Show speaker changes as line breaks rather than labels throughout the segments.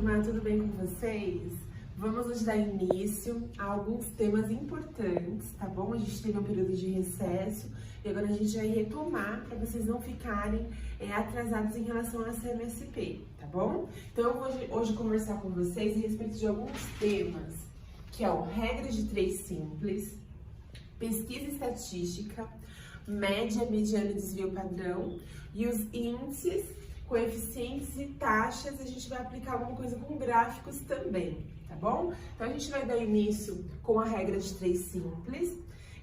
turma, tudo bem com vocês? Vamos hoje dar início a alguns temas importantes, tá bom? A gente teve um período de recesso e agora a gente vai retomar para vocês não ficarem atrasados em relação à CMSP, tá bom? Então eu vou hoje conversar com vocês a respeito de alguns temas, que é o regra de 3 simples, pesquisa estatística, média, mediana e desvio padrão e os índices, coeficientes e taxas. A gente vai aplicar alguma coisa com gráficos também, tá bom? Então a gente vai dar início com a regra de 3 simples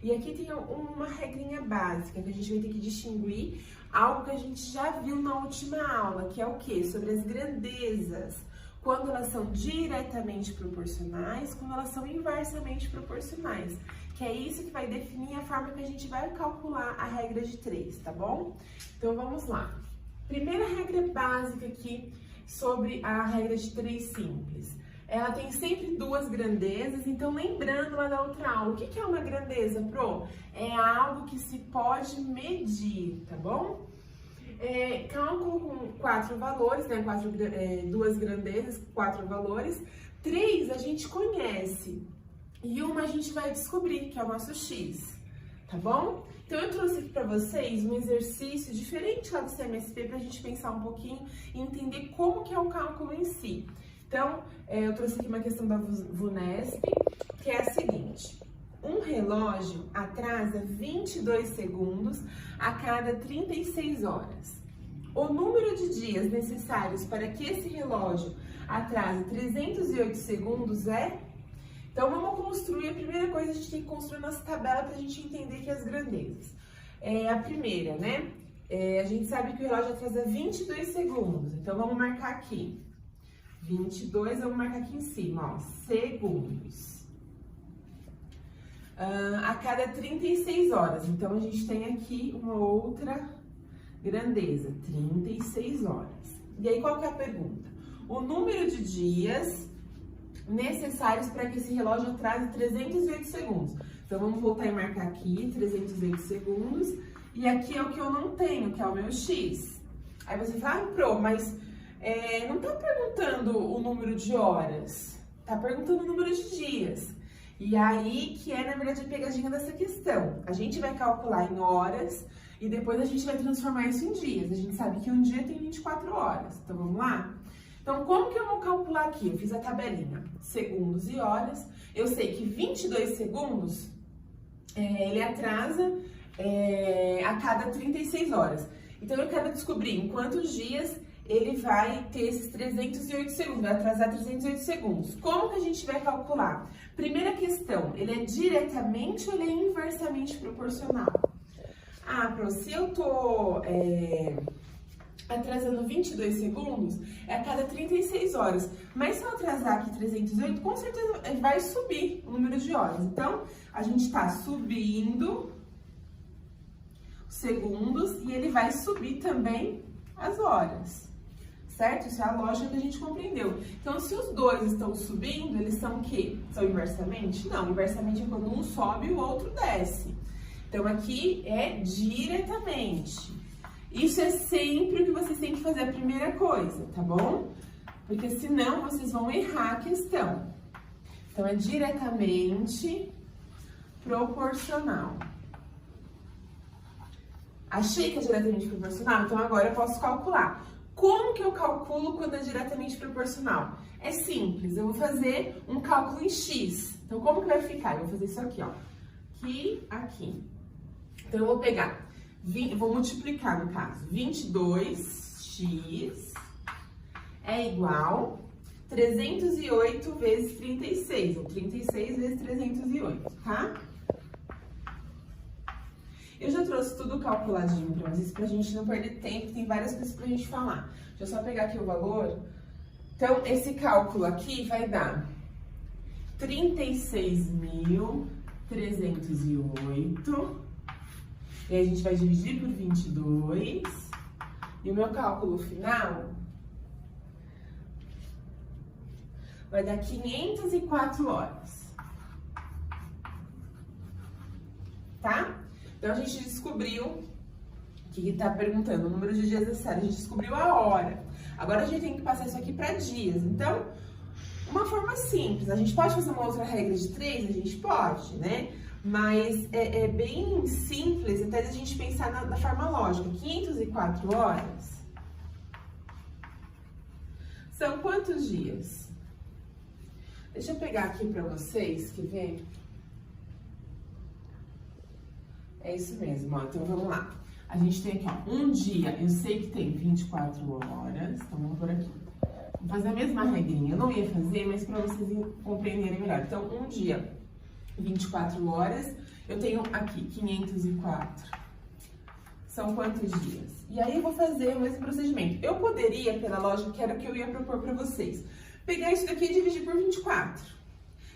e aqui tem uma regrinha básica que a gente vai ter que distinguir algo que a gente já viu na última aula, que é o quê? Sobre as grandezas, quando elas são diretamente proporcionais, quando elas são inversamente proporcionais, que é isso que vai definir a forma que a gente vai calcular a regra de 3, tá bom? Então vamos lá. Primeira regra básica aqui sobre a regra de 3 simples. Ela tem sempre 2 grandezas, então lembrando lá da outra aula, o que é uma grandeza, Pro? É algo que se pode medir, tá bom? Cálculo com 4 valores, né? 2 grandezas, 4 valores. 3 a gente conhece e uma a gente vai descobrir, que é o nosso x, tá bom? Então eu trouxe aqui para vocês um exercício diferente lá do CMSP para a gente pensar um pouquinho e entender como que é o cálculo em si. Então eu trouxe aqui uma questão da VUNESP, que é a seguinte: um relógio atrasa 22 segundos a cada 36 horas. O número de dias necessários para que esse relógio atrase 308 segundos é... Então, vamos construir. A primeira coisa, a gente tem que construir nossa tabela para a gente entender aqui as grandezas. A primeira, né? A gente sabe que o relógio atrasa 22 segundos. Então, vamos marcar aqui. 22, vamos marcar aqui em cima, ó, segundos. A cada 36 horas. Então, a gente tem aqui uma outra grandeza, 36 horas. E aí, qual que é a pergunta? O número de dias necessários para que esse relógio atrase 308 segundos. Então, vamos voltar e marcar aqui, 308 segundos. E aqui é o que eu não tenho, que é o meu x. Aí você fala, Pro, mas não está perguntando o número de horas, está perguntando o número de dias. E aí que é, na verdade, a pegadinha dessa questão. A gente vai calcular em horas e depois a gente vai transformar isso em dias. A gente sabe que um dia tem 24 horas. Então, vamos lá? Então, como que eu vou calcular aqui? Eu fiz a tabelinha, segundos e horas. Eu sei que 22 segundos, ele atrasa a cada 36 horas. Então, eu quero descobrir em quantos dias ele vai ter esses 308 segundos, vai atrasar 308 segundos. Como que a gente vai calcular? Primeira questão, ele é diretamente ou ele é inversamente proporcional? Ah, Pro, se eu tô atrasando 22 segundos, é a cada 36 horas. Mas se eu atrasar aqui 308, com certeza vai subir o número de horas. Então, a gente está subindo os segundos e ele vai subir também as horas. Certo? Isso é a lógica que a gente compreendeu. Então, se os dois estão subindo, eles são o quê? São inversamente? Não, inversamente é quando um sobe e o outro desce. Então, aqui é diretamente. Isso é sempre o que vocês têm que fazer a primeira coisa, tá bom? Porque senão vocês vão errar a questão. Então, é diretamente proporcional. Achei que é diretamente proporcional? Então, agora eu posso calcular. Como que eu calculo quando é diretamente proporcional? É simples, eu vou fazer um cálculo em x. Então, como que vai ficar? Eu vou fazer isso aqui, ó. Aqui. Então, eu vou pegar... Vou multiplicar, no caso, 22x é igual 308 vezes 36, ou 36 vezes 308, tá? Eu já trouxe tudo calculadinho pra vocês, pra gente não perder tempo, tem várias coisas pra gente falar. Deixa eu só pegar aqui o valor. Então, esse cálculo aqui vai dar 36.308. E aí a gente vai dividir por 22. E o meu cálculo final vai dar 504 horas. Tá? Então, a gente descobriu que está perguntando o número de dias necessários. A gente descobriu a hora. Agora a gente tem que passar isso aqui para dias. Então, uma forma simples. A gente pode fazer uma outra regra de 3? A gente pode, né? Mas é bem simples até a gente pensar na forma lógica. 504 horas são quantos dias? Deixa eu pegar aqui para vocês, quer ver? É isso mesmo, ó. Então vamos lá. A gente tem aqui, ó, um dia, eu sei que tem 24 horas, então vamos por aqui. Vou fazer a mesma regrinha, eu não ia fazer, mas para vocês compreenderem melhor. Então, um dia, 24 horas, eu tenho aqui 504. São quantos dias? E aí eu vou fazer o mesmo procedimento. Eu poderia, pela lógica que era o que eu ia propor para vocês, pegar isso daqui e dividir por 24.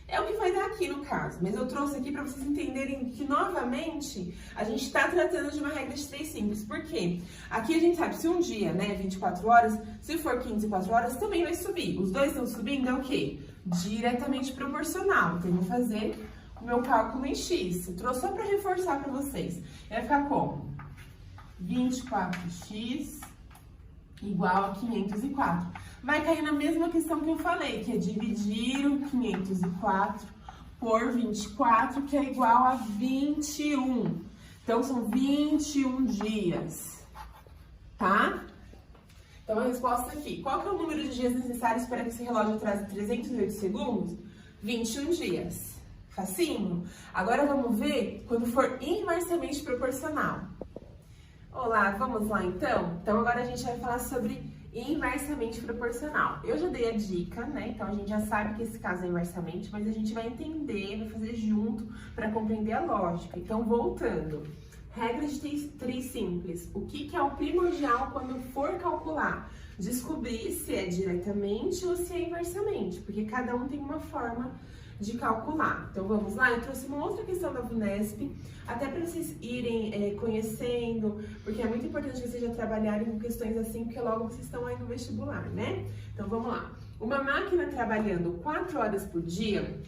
É o que vai dar aqui no caso, mas eu trouxe aqui para vocês entenderem que, novamente, a gente está tratando de uma regra de 3 simples. Por quê? Aqui a gente sabe, se um dia, né, 24 horas, se for 504 horas, também vai subir. Os dois estão subindo, é o quê? Diretamente proporcional. Então, eu vou fazer o meu cálculo em X. Eu trouxe só para reforçar para vocês. Vai ficar como? 24x igual a 504. Vai cair na mesma questão que eu falei, que é dividir o 504 por 24, que é igual a 21. Então, são 21 dias, tá? Então, a resposta aqui. Qual que é o número de dias necessários para que esse relógio atrase 308 segundos? 21 dias. Facinho? Agora, vamos ver quando for inversamente proporcional. Olá, vamos lá então? Então, agora a gente vai falar sobre inversamente proporcional. Eu já dei a dica, né? Então, a gente já sabe que esse caso é inversamente, mas a gente vai entender, vai fazer junto para compreender a lógica. Então, voltando. Regra de 3 simples. O que é o primordial quando for calcular? Descobrir se é diretamente ou se é inversamente, porque cada um tem uma forma de calcular. Então, vamos lá? Eu trouxe uma outra questão da VUNESP, até para vocês irem conhecendo, porque é muito importante que vocês já trabalharem com questões assim, porque logo vocês estão aí no vestibular, né? Então, vamos lá. Uma máquina trabalhando 4 horas por dia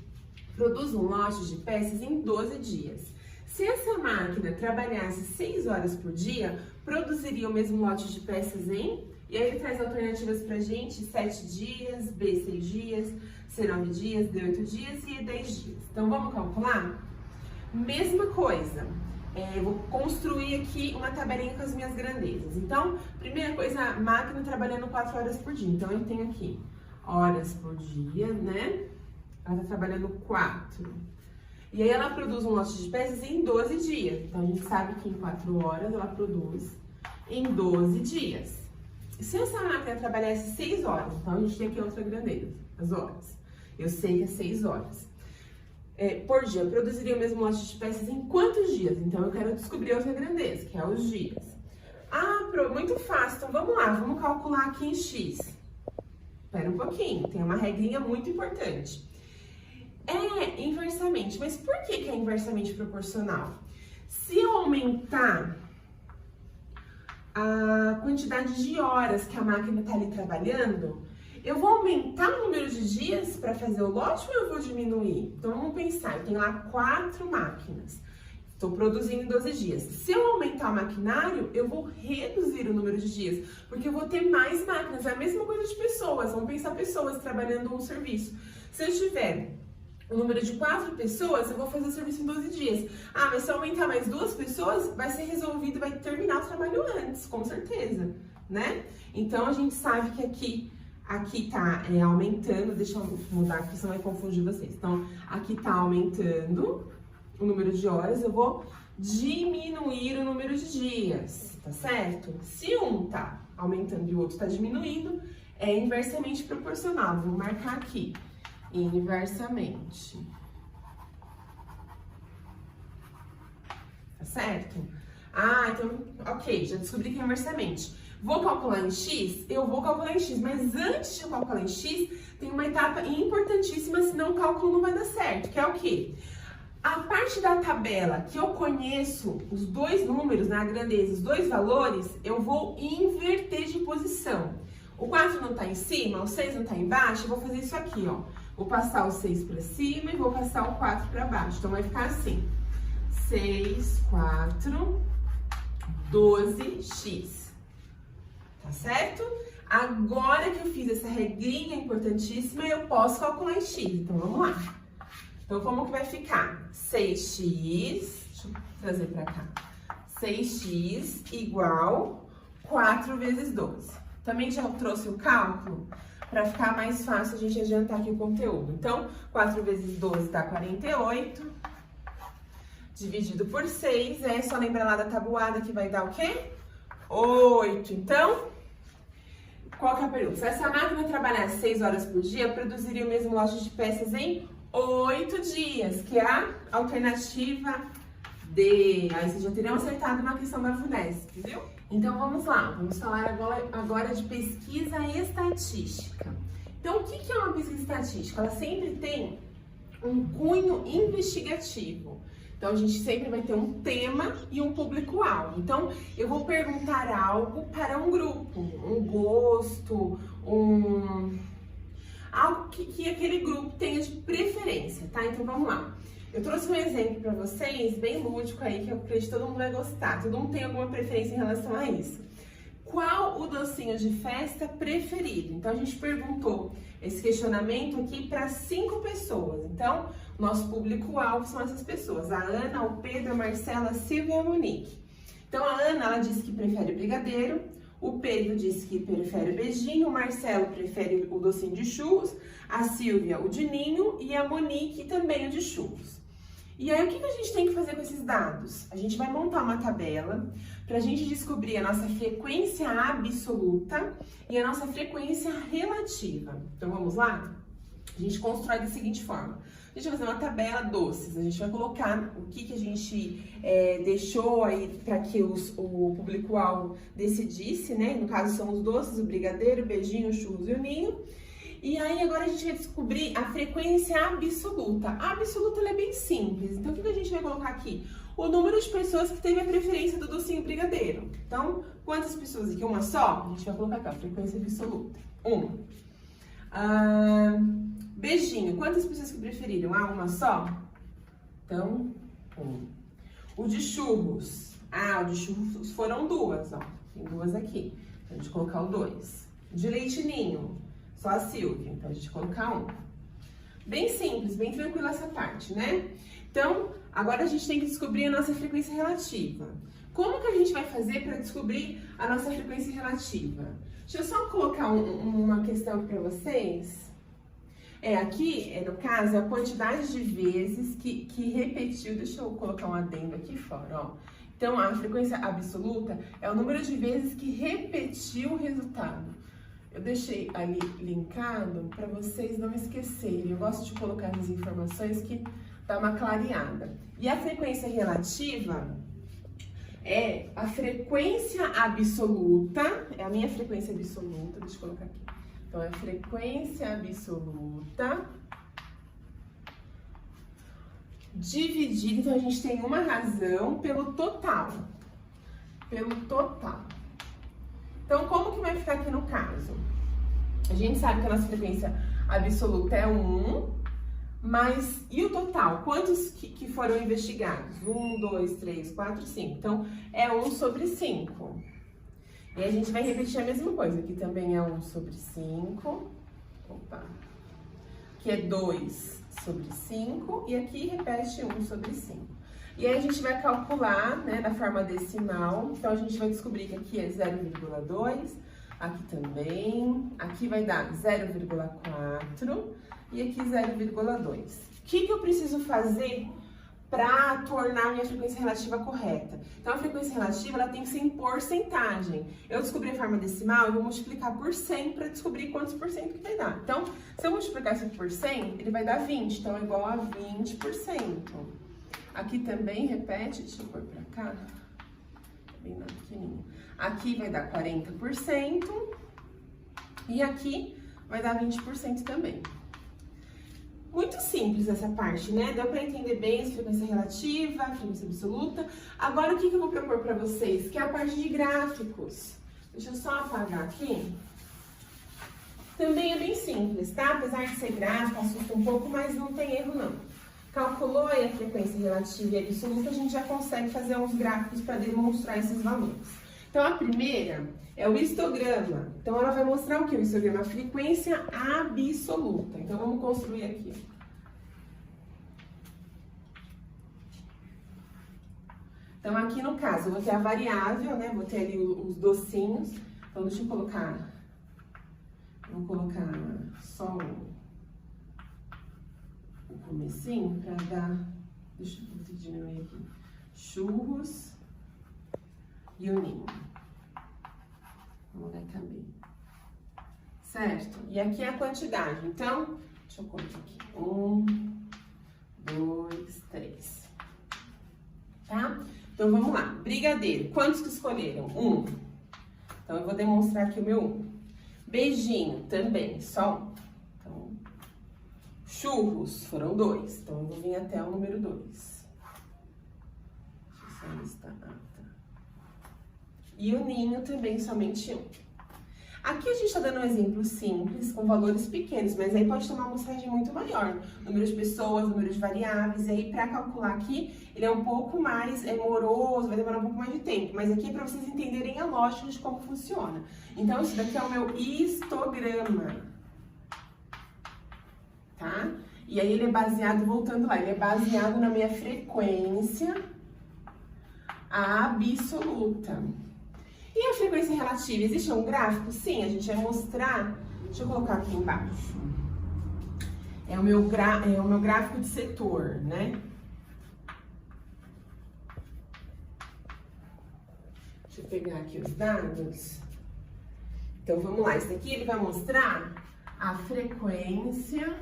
produz um lote de peças em 12 dias. Se essa máquina trabalhasse 6 horas por dia, produziria o mesmo lote de peças em... E aí ele traz alternativas pra gente, 7 dias, B, 6 dias, C, 9 dias, D, 8 dias e E, 10 dias. Então, vamos calcular? Mesma coisa. Eu vou construir aqui uma tabelinha com as minhas grandezas. Então, primeira coisa, a máquina trabalhando 4 horas por dia. Então, eu tenho aqui horas por dia, né? Ela tá trabalhando 4. E aí, ela produz um lote de peças em 12 dias. Então, a gente sabe que em 4 horas ela produz em 12 dias. Se essa máquina trabalhasse 6 horas, então a gente tem aqui outra grandeza, as horas. Eu sei que é 6 horas. Por dia, eu produziria o mesmo lote de peças em quantos dias? Então, eu quero descobrir outra grandeza, que é os dias. Muito fácil. Então, vamos lá, vamos calcular aqui em X. Espera um pouquinho, tem uma regrinha muito importante. É inversamente, mas por que é inversamente proporcional? Se eu aumentar a quantidade de horas que a máquina está ali trabalhando, eu vou aumentar o número de dias para fazer o lote ou eu vou diminuir? Então, vamos pensar, eu tenho lá 4 máquinas, estou produzindo em 12 dias. Se eu aumentar o maquinário, eu vou reduzir o número de dias, porque eu vou ter mais máquinas. É a mesma coisa de pessoas, vamos pensar pessoas trabalhando um serviço. Se eu tiver o número de 4 pessoas, eu vou fazer o serviço em 12 dias. Mas se eu aumentar mais 2 pessoas, vai ser resolvido, vai terminar o trabalho antes, com certeza, né? Então, a gente sabe que aqui tá aumentando, deixa eu mudar aqui, senão vai confundir vocês. Então, aqui tá aumentando o número de horas, eu vou diminuir o número de dias, tá certo? Se um tá aumentando e o outro tá diminuindo, é inversamente proporcional. Vou marcar aqui. Inversamente. Tá certo? Então, ok, já descobri que é inversamente. Vou calcular em X? Eu vou calcular em X, mas antes de eu calcular em X, tem uma etapa importantíssima, senão o cálculo não vai dar certo, que é o quê? A parte da tabela que eu conheço os 2 números, na grandeza, os 2 valores, eu vou inverter de posição. O 4 não tá em cima, o 6 não tá embaixo, eu vou fazer isso aqui, ó. Vou passar o 6 para cima e vou passar o 4 para baixo. Então, vai ficar assim. 6, 4, 12x. Tá certo? Agora que eu fiz essa regrinha importantíssima, eu posso calcular em x. Então, vamos lá. Então, como que vai ficar? 6x, deixa eu trazer para cá. 6x igual 4 vezes 12. Também já trouxe o cálculo para ficar mais fácil a gente adiantar aqui o conteúdo. Então, 4 vezes 12 dá 48. Dividido por 6, é só lembrar lá da tabuada que vai dar o quê? 8. Então, qual que é a pergunta? Se essa máquina trabalhasse 6 horas por dia, produziria o mesmo lote de peças em 8 dias, que é a alternativa D. Aí vocês já teriam acertado uma questão da FUNESP, viu? Então vamos lá, vamos falar agora de pesquisa estatística. Então o que é uma pesquisa estatística? Ela sempre tem um cunho investigativo. Então a gente sempre vai ter um tema e um público-alvo. Então eu vou perguntar algo para um grupo, um gosto, algo que aquele grupo tenha de preferência, tá? Então vamos lá. Eu trouxe um exemplo para vocês, bem lúdico aí, que eu acredito que todo mundo vai gostar. Todo mundo tem alguma preferência em relação a isso. Qual o docinho de festa preferido? Então, a gente perguntou esse questionamento aqui para 5 pessoas. Então, nosso público-alvo são essas pessoas. A Ana, o Pedro, a Marcela, a Silvia e a Monique. Então, a Ana, ela disse que prefere o brigadeiro. O Pedro disse que prefere o beijinho. O Marcelo prefere o docinho de churros. A Silvia, o de ninho. E a Monique também o de churros. E aí, o que a gente tem que fazer com esses dados? A gente vai montar uma tabela para a gente descobrir a nossa frequência absoluta e a nossa frequência relativa. Então, vamos lá? A gente constrói da seguinte forma. A gente vai fazer uma tabela doces. A gente vai colocar o que a gente deixou aí para que o público-alvo decidisse, né? No caso, são os doces, o brigadeiro, o beijinho, o churros e o ninho. E aí, agora a gente vai descobrir a frequência absoluta. A absoluta ela é bem simples. Então, o que a gente vai colocar aqui? O número de pessoas que teve a preferência do docinho brigadeiro. Então, quantas pessoas aqui? Uma só? A gente vai colocar aqui, a frequência absoluta. 1. Beijinho. Quantas pessoas que preferiram? Uma só? Então, 1. O de churros. O de churros foram 2, ó. Tem 2 aqui. Então, a gente colocar o 2. De leite ninho. Só a Silvia, então a gente colocar 1. Bem simples, bem tranquila essa parte, né? Então, agora a gente tem que descobrir a nossa frequência relativa. Como que a gente vai fazer para descobrir a nossa frequência relativa? Deixa eu só colocar uma questão aqui para vocês. Aqui, no caso, é a quantidade de vezes que repetiu. Deixa eu colocar um adendo aqui fora, ó. Então, a frequência absoluta é o número de vezes que repetiu o resultado. Eu deixei ali linkado para vocês não esquecerem. Eu gosto de colocar as informações que dá uma clareada. E a frequência relativa é a frequência absoluta, é a minha frequência absoluta, deixa eu colocar aqui. Então, é a frequência absoluta dividida, então a gente tem uma razão pelo total. Pelo total. Então, como que vai ficar aqui no caso? A gente sabe que a nossa frequência absoluta é 1, mas e o total? Quantos que foram investigados? 1, 2, 3, 4, 5. Então, é 1 sobre 5. E a gente vai repetir a mesma coisa. Aqui também é 1 sobre 5. Opa. Aqui é 2 sobre 5. E aqui repete 1 sobre 5. E aí a gente vai calcular, né, da forma decimal. Então, a gente vai descobrir que aqui é 0,2, aqui também, aqui vai dar 0,4 e aqui 0,2. O que eu preciso fazer para tornar a minha frequência relativa correta? Então, a frequência relativa ela tem que ser em porcentagem. Eu descobri a forma decimal, eu vou multiplicar por 100 para descobrir quantos por cento que vai dar. Então, se eu multiplicar isso por 100, ele vai dar 20, então é igual a 20%. Aqui também repete, deixa eu pôr pra cá, bem pequenininho. Aqui vai dar 40% e aqui vai dar 20% também. Muito simples essa parte, né? Deu pra entender bem a frequência relativa, a frequência absoluta. Agora, o que eu vou propor pra vocês? Que é a parte de gráficos. Deixa eu só apagar aqui. Também é bem simples, tá? Apesar de ser gráfico, assusta um pouco, mas não tem erro não. Calculou aí a frequência relativa e absoluta, a gente já consegue fazer uns gráficos para demonstrar esses valores. Então, a primeira é o histograma. Então, ela vai mostrar o que? O histograma? A frequência absoluta. Então, vamos construir aqui. Então, aqui no caso, eu vou ter a variável, né? Vou ter ali os docinhos. Então, deixa eu colocar... Vou colocar só o comecinho para dar... Deixa eu diminuir aqui. Churros e o ninho. Não vai caber. Certo? E aqui é a quantidade. Então, deixa eu contar aqui. 1, 2, 3. Tá? Então, vamos lá. Brigadeiro. Quantos que escolheram? 1. Então, eu vou demonstrar aqui o meu 1. Beijinho, também, só 1. Então, churros, foram 2. Então, eu vou vir até o número 2. Deixa eu só listar. Tá. E o ninho também, somente 1. Aqui a gente está dando um exemplo simples, com valores pequenos, mas aí pode tomar uma amostragem muito maior. Número de pessoas, número de variáveis, e aí para calcular aqui, ele é um pouco mais moroso, vai demorar um pouco mais de tempo. Mas aqui é para vocês entenderem a lógica de como funciona. Então, isso daqui é o meu histograma. Tá? E aí ele é baseado, voltando lá, ele é baseado na minha frequência absoluta. E a frequência relativa? Existe um gráfico? Sim, a gente vai mostrar. Deixa eu colocar aqui embaixo. É o meu gráfico de setor, né? Deixa eu pegar aqui os dados. Então, vamos lá. Esse daqui ele vai mostrar a frequência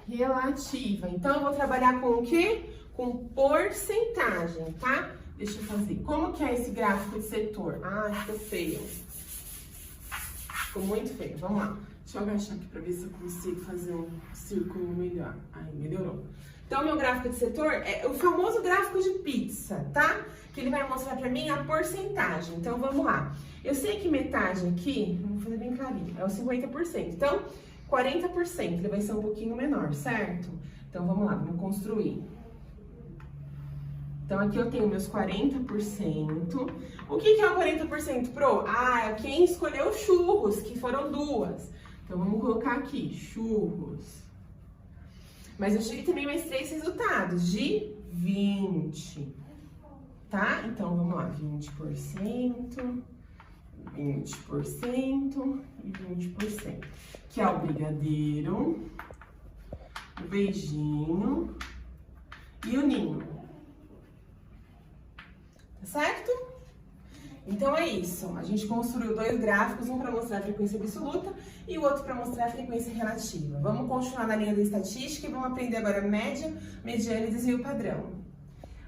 relativa. Então, eu vou trabalhar com o quê? Com porcentagem, tá? Deixa eu fazer. Como que é esse gráfico de setor? Ah, ficou feio. Ficou muito feio. Vamos lá. Deixa eu agachar aqui para ver se eu consigo fazer um círculo melhor. Aí, melhorou. Então, meu gráfico de setor é o famoso gráfico de pizza, tá? Que ele vai mostrar para mim a porcentagem. Então, vamos lá. Eu sei que metade aqui, vamos fazer bem clarinho, é o 50%. Então, 40%, ele vai ser um pouquinho menor, certo? Então, vamos lá, vamos construir. Então, aqui eu tenho meus 40%. O que é o 40%, Pro? Ah, é quem escolheu churros, que foram 2. Então, vamos colocar aqui, churros. Mas eu tive também mais 3 resultados, de 20. Tá? Então, vamos lá, 20%, 20% e 20%. Que é o brigadeiro, o beijinho e o ninho. Certo? Então é isso. A gente construiu 2 gráficos, um para mostrar a frequência absoluta e o outro para mostrar a frequência relativa. Vamos continuar na linha da estatística e vamos aprender agora média, mediana e desvio padrão.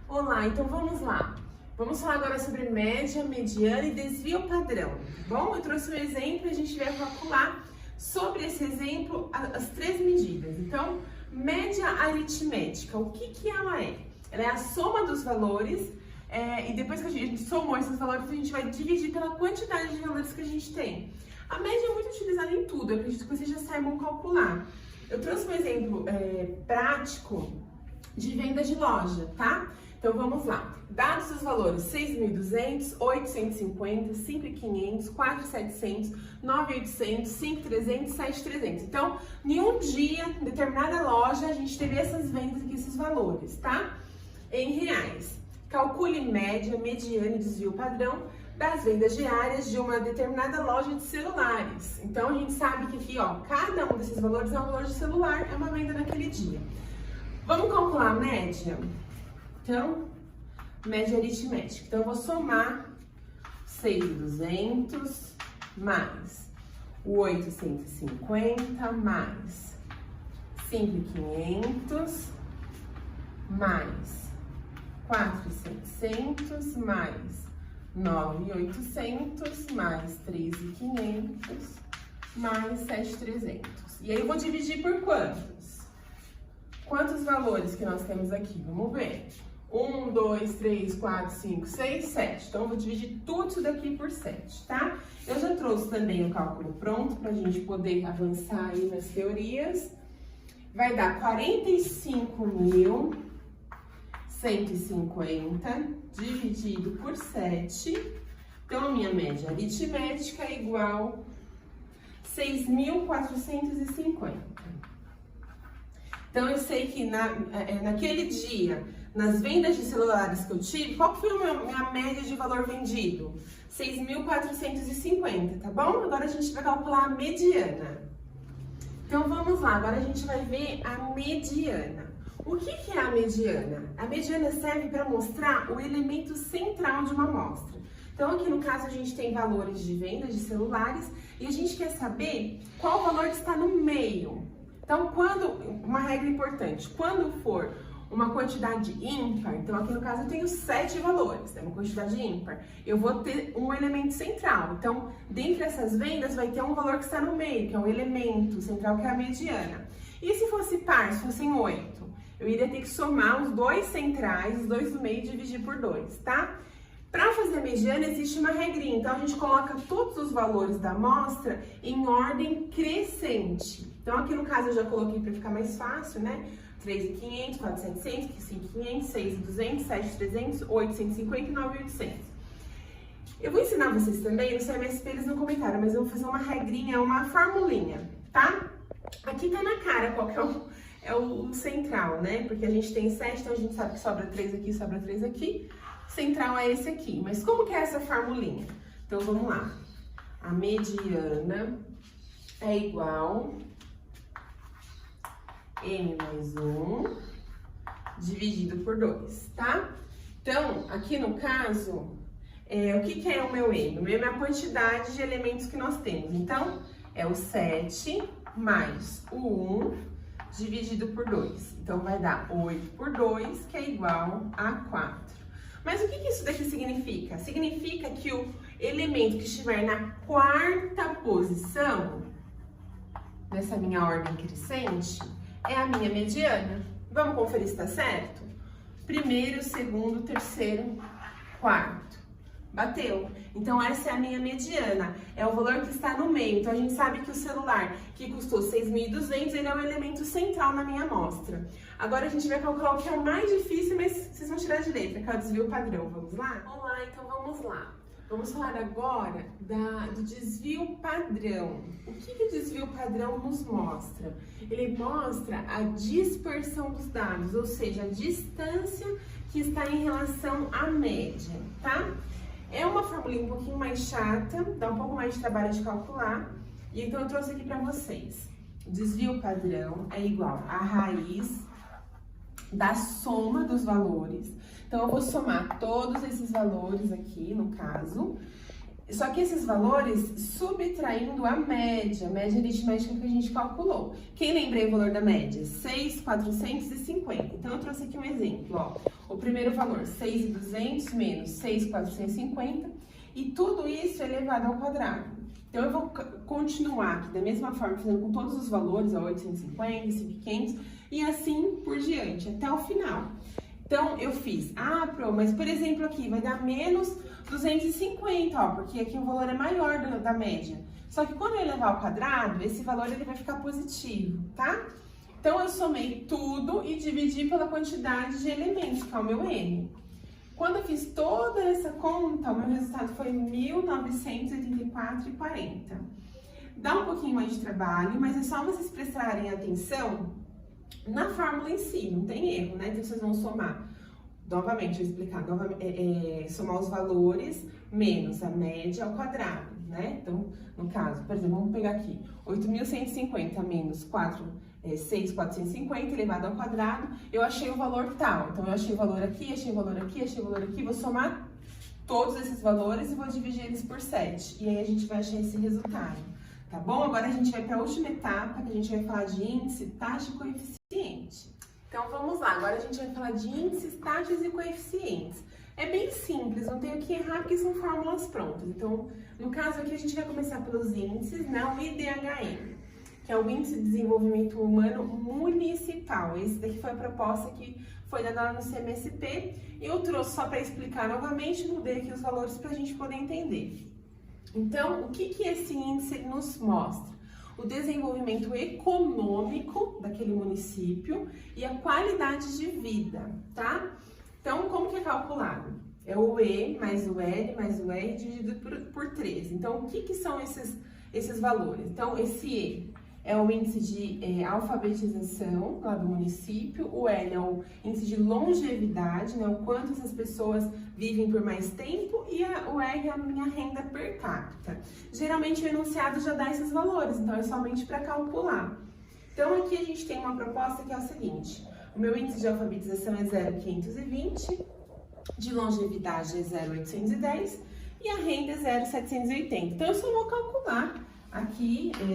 Olá, então vamos lá. Vamos falar agora sobre média, mediana e desvio padrão. Bom, eu trouxe um exemplo e a gente vai calcular sobre esse exemplo as 3 medidas. Então, média aritmética, o que ela é? Ela é a soma dos valores. E depois que a gente somou esses valores, a gente vai dividir pela quantidade de valores que a gente tem. A média é muito utilizada em tudo, eu acredito que vocês já saibam calcular. Eu trouxe um exemplo prático de venda de loja, tá? Então vamos lá. Dados os valores 6.200, 850, 5.500, 4.700, 9.800, 5.300, 7.300. Então, em um dia, em determinada loja, a gente teve essas vendas aqui, esses valores, tá? Em reais. Calcule média, mediana e desvio padrão das vendas diárias de uma determinada loja de celulares. Então, a gente sabe que aqui, ó, cada um desses valores é um valor de celular, é uma venda naquele dia. Vamos calcular a média? Então, média aritmética. Então, eu vou somar 6.200 mais o 850 mais 5.500 mais 4.700 mais 9.800 mais 3.500 mais 7.300. E aí eu vou dividir por quantos? Quantos valores que nós temos aqui? Vamos ver. 1, 2, 3, 4, 5, 6, 7. Então, eu vou dividir tudo isso daqui por 7, tá? Eu já trouxe também o cálculo pronto para a gente poder avançar aí nas teorias. Vai dar 45.150 dividido por 7 Então, a minha média aritmética é igual a 6.450. Então, eu sei que naquele dia, nas vendas de celulares que eu tive, qual foi a minha média de valor vendido? 6.450, tá bom? Agora a gente vai calcular a mediana. Então, vamos lá. Agora a gente vai ver a mediana. O que é a mediana? A mediana serve para mostrar o elemento central de uma amostra. Então, aqui no caso, a gente tem valores de venda de celulares e a gente quer saber qual valor está no meio. Então, uma regra importante, quando for uma quantidade ímpar, então aqui no caso eu tenho 7 valores, é uma quantidade ímpar, eu vou ter um elemento central. Então, dentre essas vendas vai ter um valor que está no meio, que é um elemento central, que é a mediana. E se fosse par, se fossem 8, eu iria ter que somar os dois centrais, os dois do meio e dividir por 2, tá? Para fazer a mediana existe uma regrinha, então a gente coloca todos os valores da amostra em ordem crescente. Então aqui no caso eu já coloquei para ficar mais fácil, né? 3.500, 4.700, 5.500, 6.200, 7.300, 8.150 e 9.800. Eu vou ensinar vocês também, no CMSP eles não comentaram, mas eu vou fazer uma regrinha, uma formulinha, tá? Aqui tá na cara qual que é o central, né? Porque a gente tem 7, então a gente sabe que sobra 3 aqui, sobra 3 aqui. Central é esse aqui, mas como que é essa formulinha? Então, vamos lá. A mediana é igual M mais 1 dividido por 2, tá? Então, aqui no caso, o que é o meu M? O meu M é a quantidade de elementos que nós temos. Então, é o 7 mais o 1 dividido por 2. Então, vai dar 8 por 2, que é igual a 4. Mas o que isso daqui significa? Significa que o elemento que estiver na quarta posição, nessa minha ordem crescente, é a minha mediana. Vamos conferir se está certo? Primeiro, segundo, terceiro, quarto. Bateu. Então, essa é a minha mediana. É o valor que está no meio. Então, a gente sabe que o celular que custou 6.200, ele é um elemento central na minha amostra. Agora, a gente vai calcular o que é o mais difícil, mas vocês vão tirar de letra, que é o desvio padrão. Vamos lá? Olá, então vamos lá. Vamos falar agora do desvio padrão. O que o desvio padrão nos mostra? Ele mostra a dispersão dos dados, ou seja, a distância que está em relação à média, tá? É uma formulinha um pouquinho mais chata, dá um pouco mais de trabalho de calcular, e então eu trouxe aqui para vocês. O desvio padrão é igual à raiz da soma dos valores. Então, eu vou somar todos esses valores aqui, no caso, só que esses valores subtraindo a média aritmética que a gente calculou. Quem lembra o valor da média? 6.450. Então, eu trouxe aqui um exemplo, ó. O primeiro valor, 6.200 menos 6.450, e tudo isso elevado ao quadrado. Então, eu vou continuar aqui da mesma forma, fazendo com todos os valores, ó, 850, 5.500, e assim por diante, até o final. Então, eu fiz, mas por exemplo aqui, vai dar menos 250, ó, porque aqui o valor é maior da média. Só que quando eu elevar ao quadrado, esse valor ele vai ficar positivo, tá? Então, eu somei tudo e dividi pela quantidade de elementos, que é o meu N. Quando eu fiz toda essa conta, o meu resultado foi 1.984,40. Dá um pouquinho mais de trabalho, mas é só vocês prestarem atenção na fórmula em si, não tem erro, né? Então, vocês vão somar, novamente, vou explicar, somar os valores menos a média ao quadrado, né? Então, no caso, por exemplo, vamos pegar aqui, 8.150 menos 6.450 elevado ao quadrado, eu achei o valor tal. Então, eu achei o valor aqui, achei o valor aqui, achei o valor aqui, vou somar todos esses valores e vou dividir eles por 7. E aí, a gente vai achar esse resultado, tá bom? Agora, a gente vai para a última etapa, que a gente vai falar de índice, taxa e coeficiente. Então, vamos lá. Agora, a gente vai falar de índices, taxas e coeficientes. É bem simples, não tem o que errar, porque são fórmulas prontas. Então, no caso aqui, a gente vai começar pelos índices, né? O IDHM, que é o Índice de Desenvolvimento Humano Municipal. Esse daqui foi a proposta que foi dada lá no CMSP. Eu trouxe só para explicar novamente, mudei aqui os valores para a gente poder entender. Então, o que esse índice nos mostra? O desenvolvimento econômico daquele município e a qualidade de vida, tá? Então, como que é calculado? é o E mais o L mais o R dividido por 3. Então, o que são esses valores? Então, esse E é o índice de alfabetização lá do município, o L é o índice de longevidade, né, o quanto essas pessoas vivem por mais tempo, e o R é a minha renda per capita. Geralmente o enunciado já dá esses valores, então é somente para calcular. Então aqui a gente tem uma proposta que é o seguinte: o meu índice de alfabetização é 0,520, de longevidade é 0,810 e a renda é 0,780. Então eu só vou calcular. Aqui é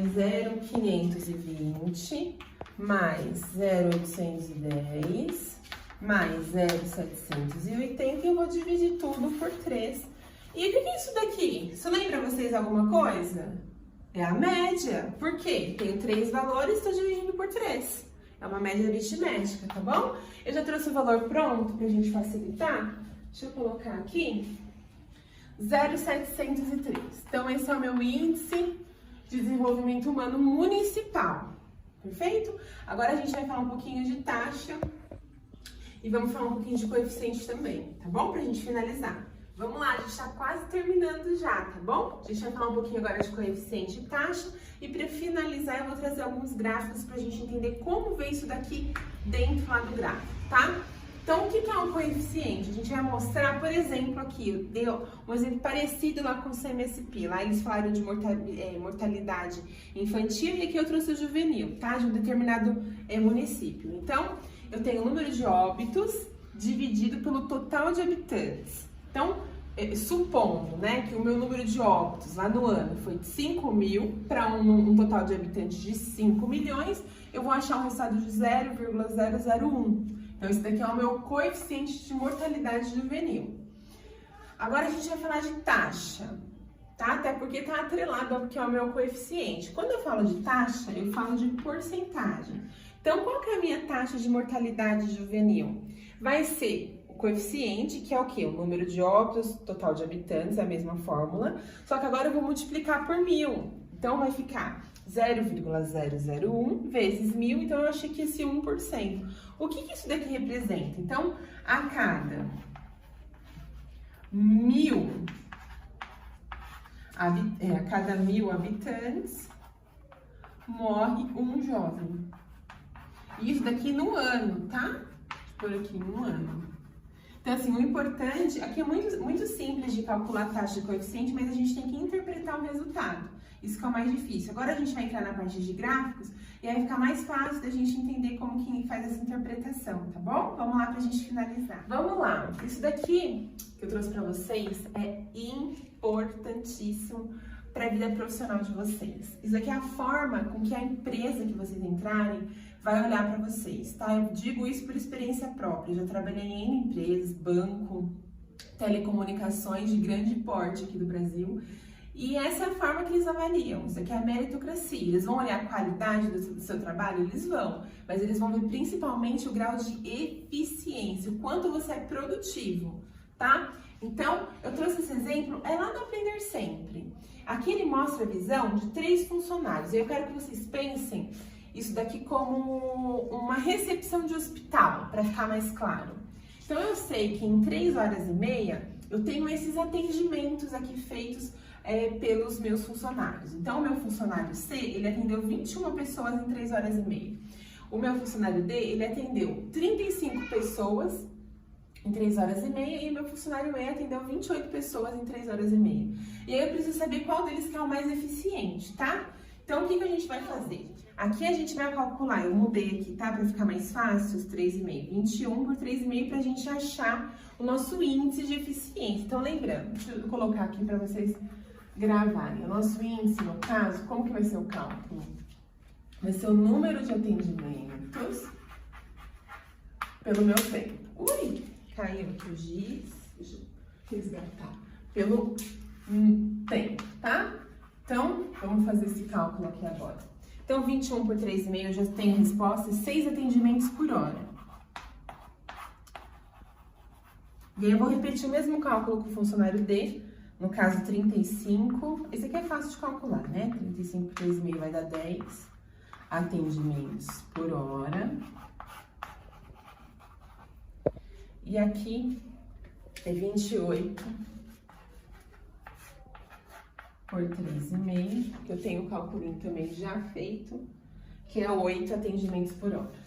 0,520 mais 0,810 mais 0,780 e eu vou dividir tudo por 3. E o que é isso daqui? Isso lembra vocês alguma coisa? É a média. Por quê? Tenho 3 valores, estou dividindo por 3. É uma média aritmética, tá bom? Eu já trouxe o valor pronto pra gente facilitar. Deixa eu colocar aqui. 0,703. Então, esse é o meu índice de desenvolvimento humano municipal, perfeito? Agora a gente vai falar um pouquinho de taxa e vamos falar um pouquinho de coeficiente também, tá bom? Pra gente finalizar. Vamos lá, a gente tá quase terminando já, tá bom? A gente vai falar um pouquinho agora de coeficiente e taxa e para finalizar eu vou trazer alguns gráficos pra gente entender como ver isso daqui dentro lá do gráfico, tá? Então, o que é um coeficiente? A gente vai mostrar, por exemplo, aqui, eu dei um exemplo parecido lá com o CMSP. Lá eles falaram de mortalidade infantil e aqui eu trouxe o juvenil, tá? De um determinado município. Então, eu tenho o número de óbitos dividido pelo total de habitantes. Então, supondo, né, que o meu número de óbitos lá no ano foi de 5 mil para um total de habitantes de 5 milhões, eu vou achar um resultado de 0,001. Então, esse daqui é o meu coeficiente de mortalidade juvenil. Agora, a gente vai falar de taxa, tá? Até porque tá atrelado ao que é o meu coeficiente. Quando eu falo de taxa, eu falo de porcentagem. Então, qual que é a minha taxa de mortalidade juvenil? Vai ser o coeficiente, que é o quê? O número de óbitos, total de habitantes, é a mesma fórmula. Só que agora eu vou multiplicar por 1000. Então, vai ficar 0,001 vezes 1000, então eu achei que esse 1%. O que isso daqui representa? Então, a cada 1000 habitantes, morre um jovem. Isso daqui no ano, tá? Por aqui no ano. Então, assim, o importante, aqui é muito simples de calcular a taxa de coeficiente, mas a gente tem que interpretar o resultado. Isso que é o mais difícil. Agora a gente vai entrar na parte de gráficos e aí vai ficar mais fácil da gente entender como que faz essa interpretação, tá bom? Vamos lá pra gente finalizar. Vamos lá. Isso daqui que eu trouxe pra vocês é importantíssimo para a vida profissional de vocês. Isso aqui é a forma com que a empresa que vocês entrarem vai olhar para vocês, tá? Eu digo isso por experiência própria. Eu já trabalhei em empresas, banco, telecomunicações de grande porte aqui do Brasil. E essa é a forma que eles avaliam. Isso aqui é a meritocracia. Eles vão olhar a qualidade do seu trabalho? Eles vão. Mas eles vão ver principalmente o grau de eficiência, o quanto você é produtivo, tá? Então, eu trouxe esse exemplo, é lá no Aprender Sempre. Aqui ele mostra a visão de 3 funcionários. Eu quero que vocês pensem isso daqui como uma recepção de hospital, para ficar mais claro. Então, eu sei que em 3h30 eu tenho esses atendimentos aqui feitos pelos meus funcionários. Então, o meu funcionário C, ele atendeu 21 pessoas em 3h30. O meu funcionário D, ele atendeu 35 pessoas em 3h30 e o meu funcionário E atendeu 28 pessoas em 3h30. E aí eu preciso saber qual deles que é o mais eficiente, tá? Então, o que a gente vai fazer? Aqui a gente vai calcular, eu mudei aqui, tá? Para ficar mais fácil, os 3,5. 21 por 3,5 para a gente achar o nosso índice de eficiência. Então, lembrando, deixa eu colocar aqui para vocês gravarem. O nosso índice, no caso, como que vai ser o cálculo? Vai ser o número de atendimentos pelo meu tempo. Ui, caiu aqui o giz. Deixa eu resgatar. Pelo tempo, tá? Então, vamos fazer esse cálculo aqui agora. Então, 21 por 3,5 eu já tenho resposta, 6 atendimentos por hora. E aí eu vou repetir o mesmo cálculo com o funcionário D, no caso 35. Esse aqui é fácil de calcular, né? 35 por 3,5 vai dar 10 atendimentos por hora. E aqui é 28 por 3,5, que eu tenho o cálculo também já feito, que é 8 atendimentos por hora.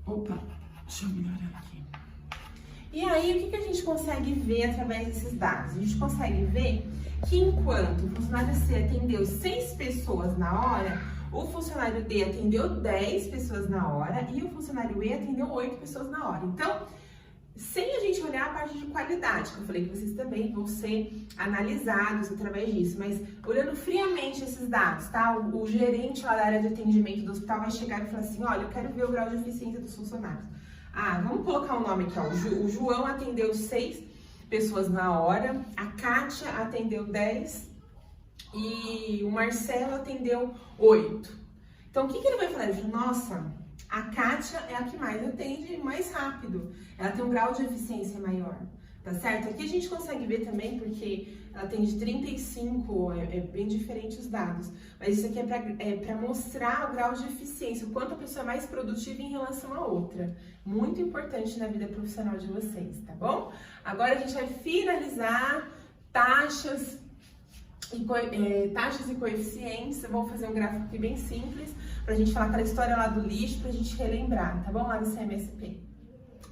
Opa, deixa eu melhorar aqui. E aí, o que a gente consegue ver através desses dados? A gente consegue ver que enquanto o funcionário C atendeu 6 pessoas na hora, o funcionário D atendeu 10 pessoas na hora e o funcionário E atendeu 8 pessoas na hora. Então, sem a gente olhar a parte de qualidade, que eu falei que vocês também vão ser analisados através disso, mas olhando friamente esses dados, tá? O gerente lá da área de atendimento do hospital vai chegar e falar assim, olha, eu quero ver o grau de eficiência dos funcionários. Ah, vamos colocar um nome aqui, ó. O João atendeu 6 pessoas na hora, a Kátia atendeu 10 e o Marcelo atendeu 8. Então, o que ele vai falar? Ele fala, nossa, a Kátia é a que mais atende mais rápido, ela tem um grau de eficiência maior, tá certo? Aqui a gente consegue ver também, porque ela tem de 35, é bem diferente os dados, mas isso aqui é para mostrar o grau de eficiência, o quanto a pessoa é mais produtiva em relação à outra. Muito importante na vida profissional de vocês, tá bom? Agora a gente vai finalizar taxas e coeficientes. Eu vou fazer um gráfico aqui bem simples, pra gente falar aquela história lá do lixo, pra gente relembrar, tá bom? Lá do CMSP.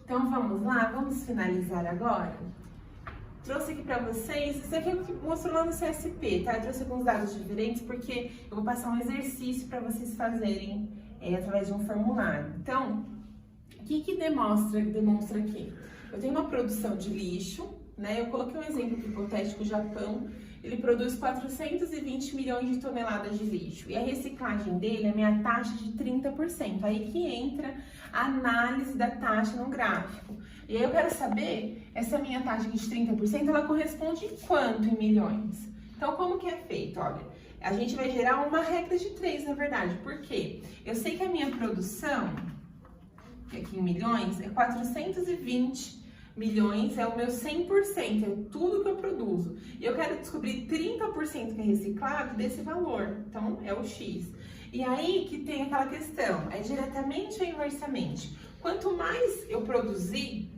Então vamos lá, vamos finalizar agora. Trouxe aqui pra vocês, isso aqui é o que mostrou lá no CSP, tá? Eu trouxe alguns dados diferentes porque eu vou passar um exercício pra vocês fazerem através de um formulário. Então, o que demonstra aqui? Eu tenho uma produção de lixo, né? Eu coloquei um exemplo hipotético, o Japão, ele produz 420 milhões de toneladas de lixo. E a reciclagem dele é a minha taxa de 30%. Aí que entra a análise da taxa no gráfico. E aí eu quero saber, essa minha taxa de 30%, ela corresponde em quanto em milhões? Então, como que é feito? Olha, a gente vai gerar uma regra de 3, na verdade. Por quê? Eu sei que a minha produção, que aqui em milhões, é 420 milhões, é o meu 100%, é tudo que eu produzo. E eu quero descobrir 30% que é reciclado desse valor, então é o X. E aí que tem aquela questão, é diretamente ou inversamente? Quanto mais eu produzir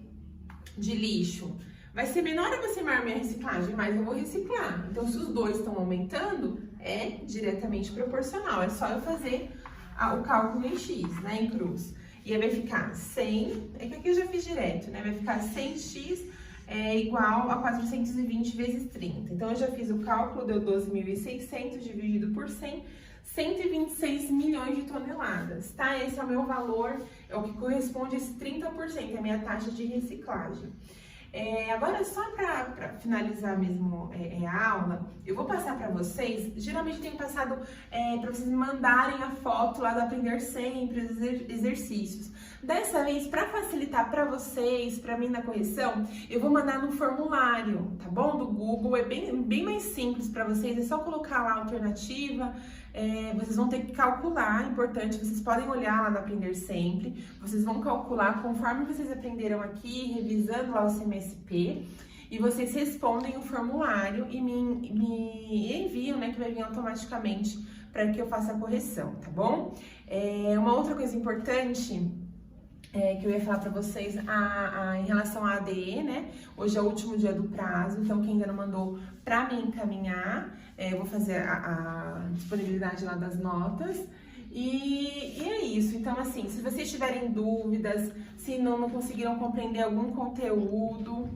de lixo, vai ser menor ou vai ser maior minha reciclagem? Mais eu vou reciclar. Então, se os dois estão aumentando, é diretamente proporcional. É só eu fazer o cálculo em X, né, em cruz. E aí vai ficar 100, é que aqui eu já fiz direto, né? Vai ficar 100x igual a 420 vezes 30. Então, eu já fiz o cálculo, deu 12.600 dividido por 100, 126 milhões de toneladas, tá? Esse é o meu valor, é o que corresponde a esse 30%, é a minha taxa de reciclagem. Agora, só para finalizar mesmo a aula, eu vou passar para vocês, geralmente eu tenho passado para vocês me mandarem a foto lá do Aprender Sempre, os exercícios. Dessa vez, para facilitar para vocês, para mim na correção, eu vou mandar no formulário, tá bom? Do Google, é bem mais simples para vocês, é só colocar lá a alternativa, vocês vão ter que calcular, importante, vocês podem olhar lá no Aprender Sempre, vocês vão calcular conforme vocês aprenderam aqui, revisando lá o CMSP, e vocês respondem o formulário e me enviam, né, que vai vir automaticamente para que eu faça a correção, tá bom? Uma outra coisa importante que eu ia falar para vocês em relação à ADE, né? Hoje é o último dia do prazo, então quem ainda não mandou para me encaminhar, eu vou fazer a disponibilidade lá das notas. E é isso. Então, assim, se vocês tiverem dúvidas, se não conseguiram compreender algum conteúdo,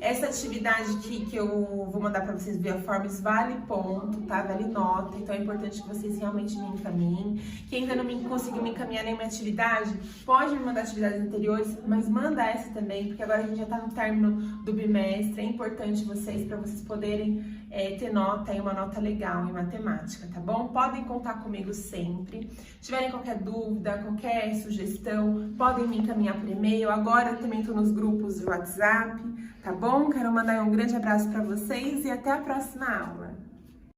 essa atividade que eu vou mandar para vocês via Forms vale ponto, tá? Vale nota, então é importante que vocês realmente me encaminhem. Quem ainda não conseguiu me encaminhar nenhuma atividade, pode me mandar atividades anteriores, mas manda essa também, porque agora a gente já tá no término do bimestre, é importante para vocês poderem ter nota, uma nota legal em matemática, tá bom? Podem contar comigo sempre. Se tiverem qualquer dúvida, qualquer sugestão, podem me encaminhar por e-mail. Agora eu também estou nos grupos de WhatsApp, tá bom? Quero mandar um grande abraço para vocês e até a próxima aula.